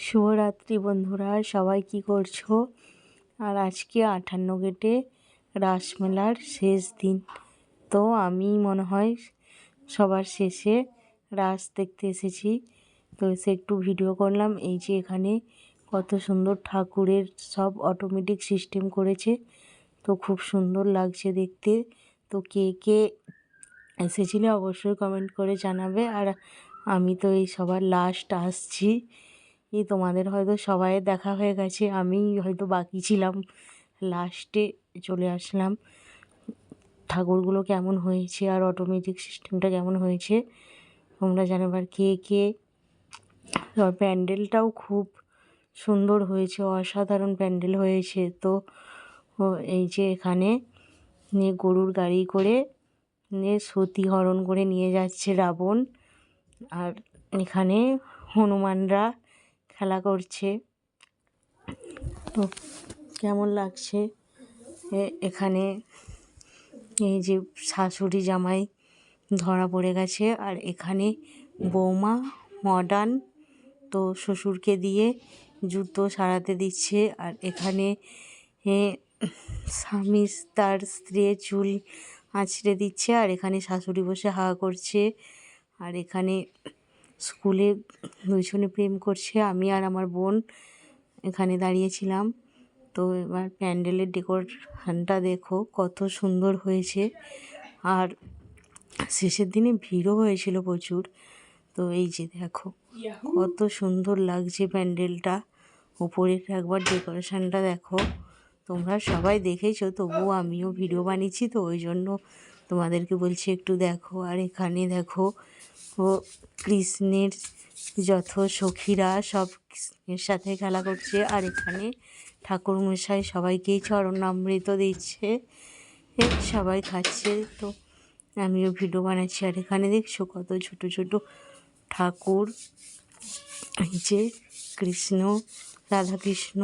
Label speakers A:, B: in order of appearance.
A: শুভরাত্রি বন্ধুরা, সবাই কি করছো? আর আজকে 58 গেটে রাসমেলার শেষ দিন। তো আমি মনে হয় সবার শেষে রাস দেখতে এসেছি। তো এসে একটু ভিডিও করলাম। এই যে এখানে কত সুন্দর ঠাকুরের সব অটোমেটিক সিস্টেম করেছে, তো খুব সুন্দর লাগছে দেখতে। তো কে কে এসেছিলে অবশ্যই কমেন্ট করে জানাবে। আর আমি তো এই সবার লাস্ট আসছি। তোমাদের হয়তো সবাই দেখা হয়ে গেছে, আমি হয়তো বাকি ছিলাম, লাস্টে চলে আসলাম। ঠাকুরগুলো কেমন হয়েছে আর অটোমেটিক সিস্টেমটা কেমন হয়েছে তোমরা জানাবার। কে কে প্যান্ডেলটাও খুব সুন্দর হয়েছে, অসাধারণ প্যান্ডেল হয়েছে। তো এই যে এখানে গরুর গাড়ি করে সতী হরণ করে নিয়ে যাচ্ছে রাবণ। আর এখানে হনুমানরা খেলা করছে। তো কেমন লাগছে এখানে এই যে শাশুড়ি জামাই ধরা পড়ে গেছে, আর এখানে বৌমা মডার্ন তো শ্বশুরকে দিয়ে জুতো সারাতে দিচ্ছে। আর এখানে স্বামী তার স্ত্রীর চুল আঁচড়ে দিচ্ছে, আর এখানে শাশুড়ি বসে হা করছে। আর এখানে স্কুলে দুজনে প্রেম করছে, আমি আর আমার বোন এখানে দাঁড়িয়েছিলাম। তো এবার প্যান্ডেলের ডেকোরেশনটা দেখো কত সুন্দর হয়েছে। আর শেষের দিনে ভিড়ও হয়েছিল প্রচুর। তো এই যে দেখো কত সুন্দর লাগছে প্যান্ডেলটা, উপরের একবার ডেকোরেশনটা দেখো। তোমরা সবাই দেখেছো, তবুও আমিও ভিডিও বানিয়েছি, তো ওই জন্য তোমাদেরকে বলছি একটু দেখো। আর এখানে দেখো কৃষ্ণের যত সখীরা সব কৃষ্ণের সাথে খেলা করছে। আর এখানে ঠাকুরমশাই সবাইকেই চরণামৃত দিচ্ছে, সবাই খাচ্ছে। তো আমিও ভিডিও বানাচ্ছি। আর এখানে দেখছো কত ছোট ছোট ঠাকুর, এই যে কৃষ্ণ রাধাকৃষ্ণ।